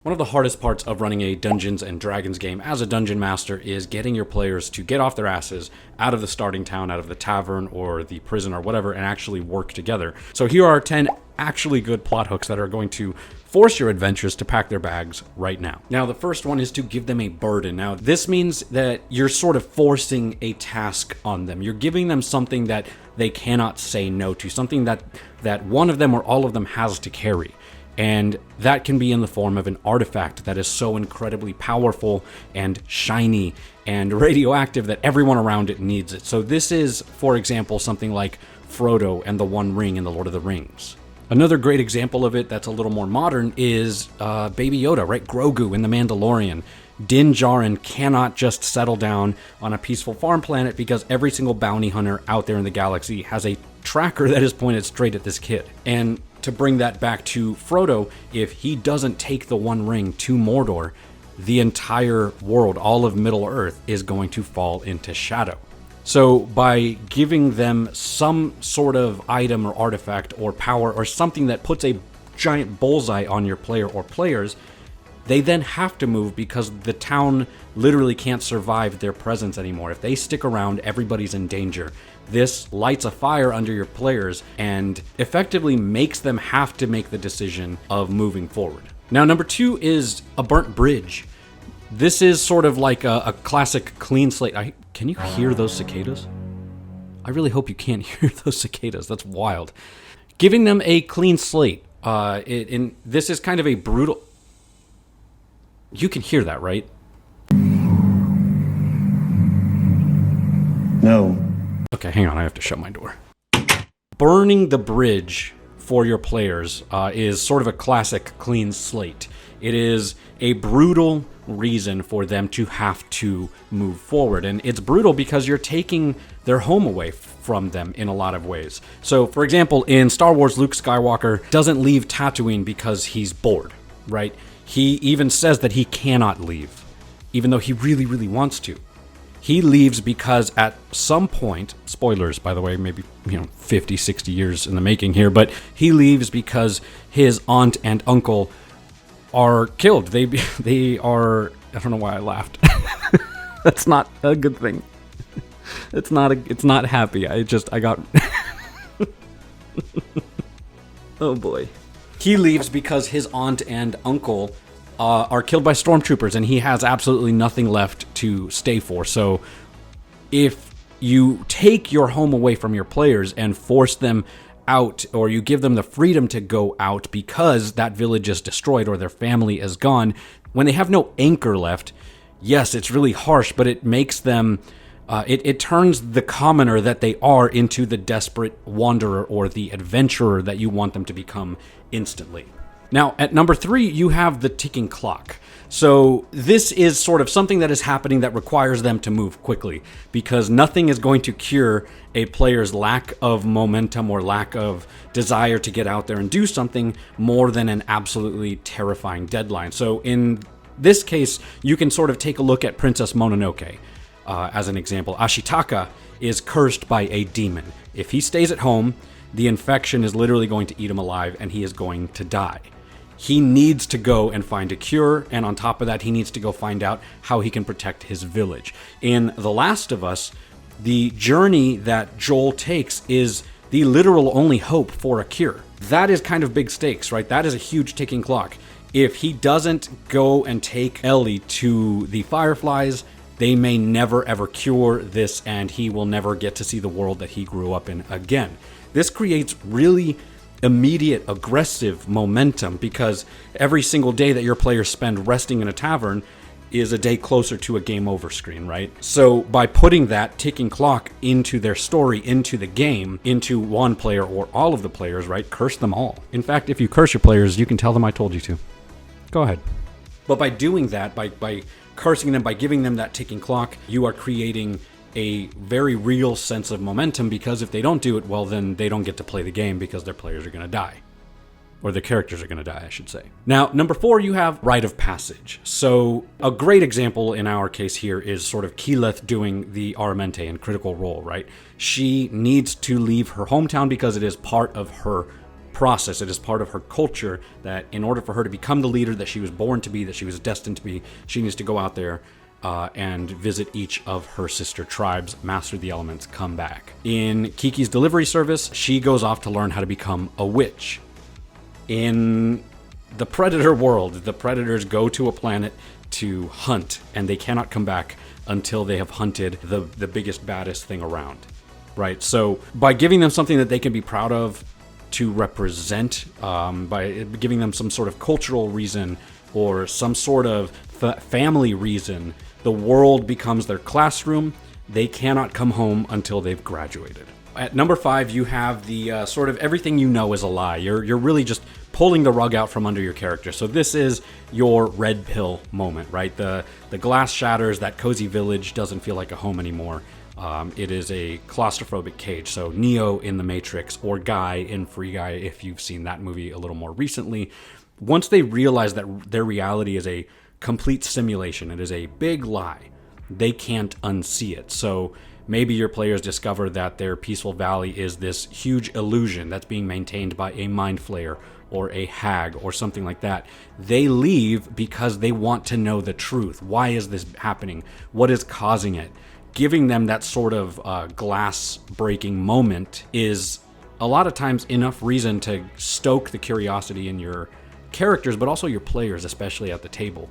One of the hardest parts of running a Dungeons and Dragons game as a dungeon master is getting your players to get off their asses out of the starting town, out of the tavern or the prison or whatever, and actually work together. So here are 10 actually good plot hooks that are going to force your adventurers to pack their bags right now. Now, the first one is to give them a burden. Now, this means that you're sort of forcing a task on them. You're giving them something that they cannot say no to, something that one of them or all of them has to carry. And that can be in the form of an artifact that is so incredibly powerful and shiny and radioactive that everyone around it needs it. So this is, for example, something like Frodo and the One Ring in The Lord of the Rings. Another great example of it that's a little more modern is Baby Yoda, right? Grogu in The Mandalorian. Din Djarin cannot just settle down on a peaceful farm planet because every single bounty hunter out there in the galaxy has a tracker that is pointed straight at this kid. And to bring that back to Frodo, if he doesn't take the One Ring to Mordor, the entire world, all of Middle-earth, is going to fall into shadow. So by giving them some sort of item or artifact or power or something that puts a giant bullseye on your player or players, they then have to move because the town literally can't survive their presence anymore. If they stick around, everybody's in danger. This lights a fire under your players and effectively makes them have to make the decision of moving forward. Now, number 2 is a burnt bridge. This is sort of like a classic clean slate. Can you hear those cicadas? I really hope you can't hear those cicadas. That's wild. Giving them a clean slate. This is kind of a brutal... You can hear that, right? No. Okay, hang on. I have to shut my door. Burning the bridge for your players is sort of a classic clean slate. It is a brutal reason for them to have to move forward. And it's brutal because you're taking their home away from them in a lot of ways. So, for example, in Star Wars, Luke Skywalker doesn't leave Tatooine because he's bored, right? He even says that he cannot leave, even though he really, really wants to. He leaves because at some point, spoilers, by the way, maybe 50, 60 years in the making here, but he leaves because his aunt and uncle are killed. They are, I don't know why I laughed. That's not a good thing. It's not happy. I got oh boy. He leaves because his aunt and uncle are killed by stormtroopers, and he has absolutely nothing left to stay for. So if you take your home away from your players and force them out, or you give them the freedom to go out because that village is destroyed or their family is gone, when they have no anchor left, yes, it's really harsh, but it makes them... It turns the commoner that they are into the desperate wanderer or the adventurer that you want them to become instantly. Now, at number 3, you have the ticking clock. So this is sort of something that is happening that requires them to move quickly, because nothing is going to cure a player's lack of momentum or lack of desire to get out there and do something more than an absolutely terrifying deadline. So in this case, you can sort of take a look at Princess Mononoke. As an example, Ashitaka is cursed by a demon. If he stays at home, the infection is literally going to eat him alive and he is going to die. He needs to go and find a cure, and on top of that, he needs to go find out how he can protect his village. In The Last of Us, the journey that Joel takes is the literal only hope for a cure. That is kind of big stakes, right? That is a huge ticking clock. If he doesn't go and take Ellie to the Fireflies, they may never ever cure this, and he will never get to see the world that he grew up in again. This creates really immediate aggressive momentum because every single day that your players spend resting in a tavern is a day closer to a game over screen, right? So by putting that ticking clock into their story, into the game, into one player or all of the players, right? Curse them all. In fact, if you curse your players, you can tell them I told you to. Go ahead. But by doing that, by cursing them, by giving them that ticking clock, you are creating a very real sense of momentum, because if they don't do it, well, then they don't get to play the game because their players are going to die. Or the characters are going to die, I should say. Now, number 4, you have Rite of Passage. So a great example in our case here is sort of Keyleth doing the Aramente in Critical Role, right? She needs to leave her hometown because it is part of her process. It is part of her culture that in order for her to become the leader that she was born to be, that she was destined to be, she needs to go out there and visit each of her sister tribes, master the elements, come back. In Kiki's delivery service, she goes off to learn how to become a witch. In the predator world, the predators go to a planet to hunt, and they cannot come back until they have hunted the biggest, baddest thing around, right? So by giving them something that they can be proud of to represent, by giving them some sort of cultural reason or some sort of family reason, the world becomes their classroom. They cannot come home until they've graduated. At number 5, you have the sort of everything you know is a lie. You're really just pulling the rug out from under your character. So this is your red pill moment, right? The glass shatters, that cozy village doesn't feel like a home anymore. It is a claustrophobic cage. So Neo in The Matrix, or Guy in Free Guy, if you've seen that movie a little more recently. Once they realize that their reality is a complete simulation, it is a big lie, they can't unsee it. So maybe your players discover that their peaceful valley is this huge illusion that's being maintained by a mind flayer or a hag or something like that. They leave because they want to know the truth. Why is this happening? What is causing it? Giving them that sort of glass breaking moment is a lot of times enough reason to stoke the curiosity in your characters, but also your players, especially at the table.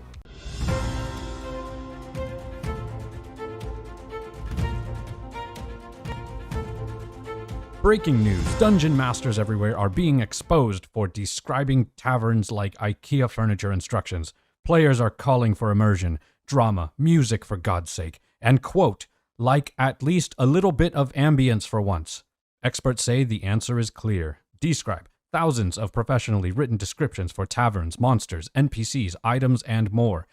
Breaking news. Dungeon masters everywhere are being exposed for describing taverns like IKEA furniture instructions. Players are calling for immersion, drama, music for God's sake, and quote, like at least a little bit of ambience for once. Experts say the answer is clear. Describe. Thousands of professionally written descriptions for taverns, monsters, NPCs, items, and more.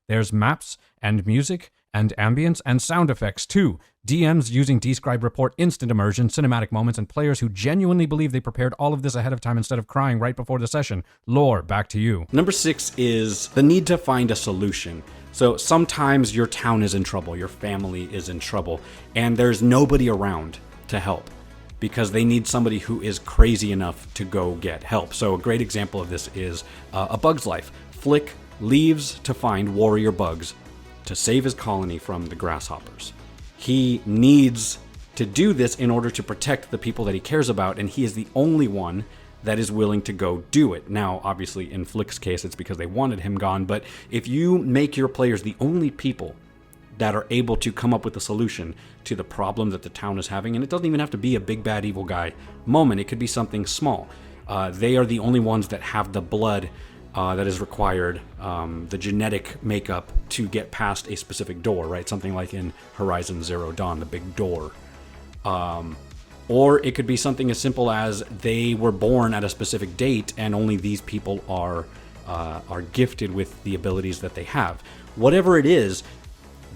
There's maps and music and ambience and sound effects too. DMs using Describe report instant immersion, cinematic moments, and players who genuinely believe they prepared all of this ahead of time instead of crying right before the session. Lore, back to you. Number 6 is the need to find a solution. So sometimes your town is in trouble, your family is in trouble, and there's nobody around to help because they need somebody who is crazy enough to go get help. So a great example of this is A Bug's Life. Flick leaves to find warrior bugs to save his colony from the grasshoppers. He needs to do this in order to protect the people that he cares about, and he is the only one that is willing to go do it. Now, obviously, in Flick's case, it's because they wanted him gone, but if you make your players the only people that are able to come up with a solution to the problem that the town is having, and it doesn't even have to be a big bad evil guy moment, it could be something small. They are the only ones that have the blood that is required, the genetic makeup to get past a specific door, right? Something like in Horizon Zero Dawn, the big door. Or it could be something as simple as they were born at a specific date and only these people are gifted with the abilities that they have. Whatever it is,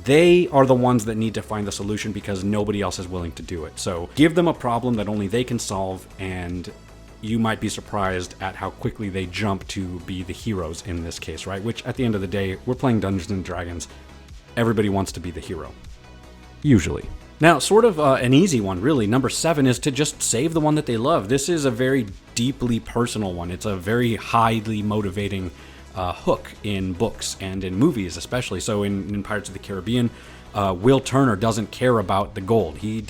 they are the ones that need to find the solution because nobody else is willing to do it. So give them a problem that only they can solve, and you might be surprised at how quickly they jump to be the heroes in this case, right? Which, at the end of the day, we're playing Dungeons & Dragons. Everybody wants to be the hero. Usually. Now, sort of an easy one, really. Number 7 is to just save the one that they love. This is a very deeply personal one. It's a very highly motivating hook in books and in movies, especially. So in Pirates of the Caribbean, Will Turner doesn't care about the gold. He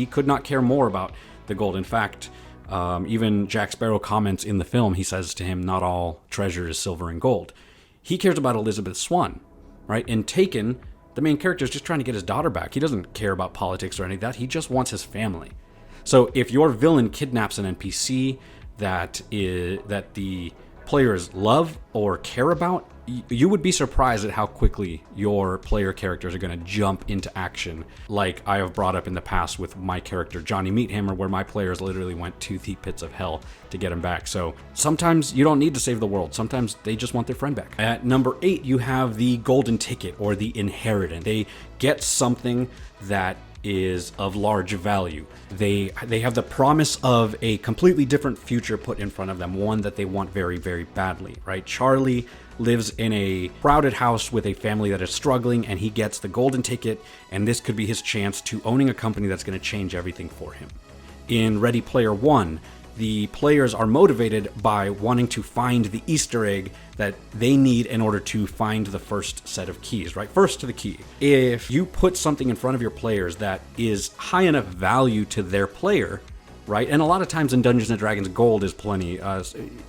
could not care more about the gold. In fact, even Jack Sparrow comments in the film, he says to him, not all treasure is silver and gold. He cares about Elizabeth Swann, right? In Taken, the main character is just trying to get his daughter back. He doesn't care about politics or any of that. He just wants his family. So if your villain kidnaps an NPC that the players love or care about, you would be surprised at how quickly your player characters are going to jump into action, like I have brought up in the past with my character Johnny Meathammer, where my players literally went to the pits of hell to get him back. So sometimes you don't need to save the world. Sometimes they just want their friend back. At number 8, you have the golden ticket or the inheritance. They get something that is of large value. They have the promise of a completely different future put in front of them, one that they want very, very badly, right? Charlie lives in a crowded house with a family that is struggling, and he gets the golden ticket, and this could be his chance to owning a company that's going to change everything for him. In Ready Player One, the players are motivated by wanting to find the Easter egg that they need in order to find the first set of keys, right? First to the key. If you put something in front of your players that is high enough value to their player, right? And a lot of times in Dungeons & Dragons, gold is plenty,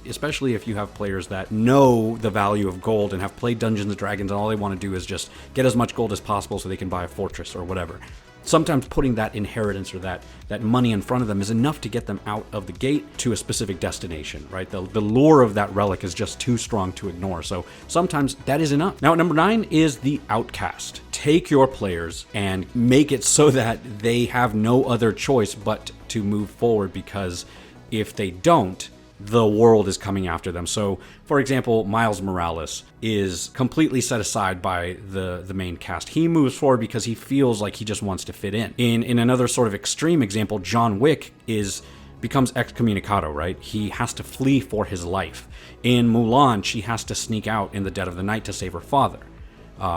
especially if you have players that know the value of gold and have played Dungeons & Dragons and all they want to do is just get as much gold as possible so they can buy a fortress or whatever. Sometimes putting that inheritance or that money in front of them is enough to get them out of the gate to a specific destination, right? The lure of that relic is just too strong to ignore. So sometimes that is enough. Now, number 9 is the outcast. Take your players and make it so that they have no other choice but to move forward, because if they don't, the world is coming after them. So, for example, Miles Morales is completely set aside by the main cast. He moves forward because he feels like he just wants to fit in. In another sort of extreme example, John Wick becomes excommunicado, right? He has to flee for his life. In Mulan, she has to sneak out in the dead of the night to save her father.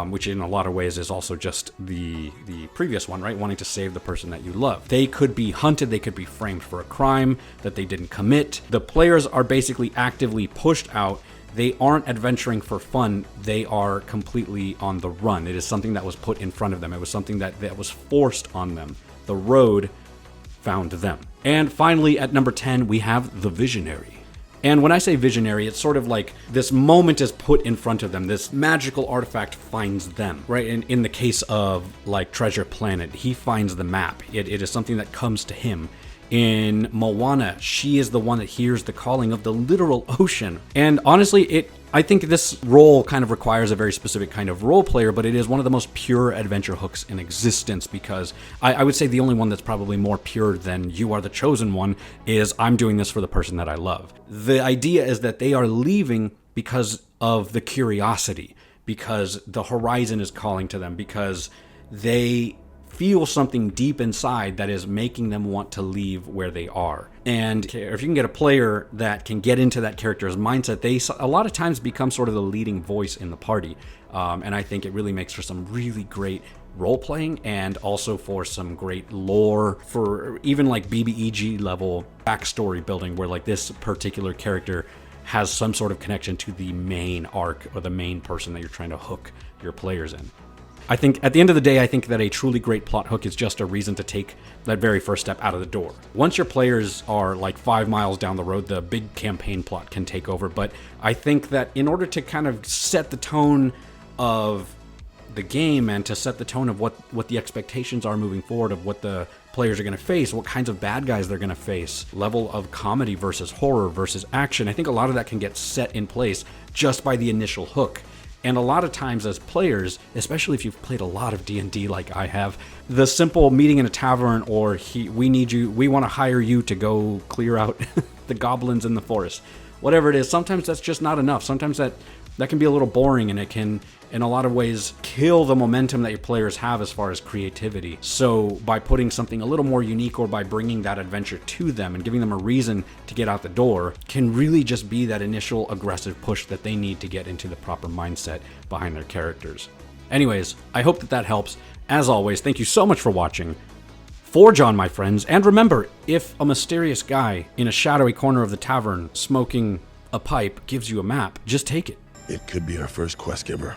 Which in a lot of ways is also just the previous one, right? Wanting to save the person that you love. They could be hunted, they could be framed for a crime that they didn't commit. The players are basically actively pushed out. They aren't adventuring for fun, they are completely on the run. It is something that was put in front of them. It was something that was forced on them. The road found them. And finally, at number 10, we have the Visionary. And when I say visionary, it's sort of like this moment is put in front of them. This magical artifact finds them, right? In the case of like Treasure Planet, he finds the map. It is something that comes to him. In Moana, she is the one that hears the calling of the literal ocean. And honestly, I think this role kind of requires a very specific kind of role player, but it is one of the most pure adventure hooks in existence, because I would say the only one that's probably more pure than you are the chosen one is I'm doing this for the person that I love. The idea is that they are leaving because of the curiosity, because the horizon is calling to them, because they feel something deep inside that is making them want to leave where they are. And if you can get a player that can get into that character's mindset, they a lot of times become sort of the leading voice in the party. And I think it really makes for some really great role-playing and also for some great lore, for even like BBEG level backstory building, where like this particular character has some sort of connection to the main arc or the main person that you're trying to hook your players in. I think at the end of the day, I think that a truly great plot hook is just a reason to take that very first step out of the door. Once your players are like 5 miles down the road, the big campaign plot can take over. But I think that in order to kind of set the tone of the game and to set the tone of what the expectations are moving forward, of what the players are going to face, what kinds of bad guys they're going to face, level of comedy versus horror versus action, I think a lot of that can get set in place just by the initial hook. And a lot of times as players, especially if you've played a lot of D&D like I have, the simple meeting in a tavern or we want to hire you to go clear out the goblins in the forest, whatever it is, sometimes that's just not enough. Sometimes that can be a little boring, and it can, in a lot of ways, kill the momentum that your players have as far as creativity. So by putting something a little more unique, or by bringing that adventure to them and giving them a reason to get out the door, can really just be that initial aggressive push that they need to get into the proper mindset behind their characters. Anyways, I hope that helps. As always, thank you so much for watching. Forge on, my friends, and remember, if a mysterious guy in a shadowy corner of the tavern smoking a pipe gives you a map, just take it. It could be our first quest giver.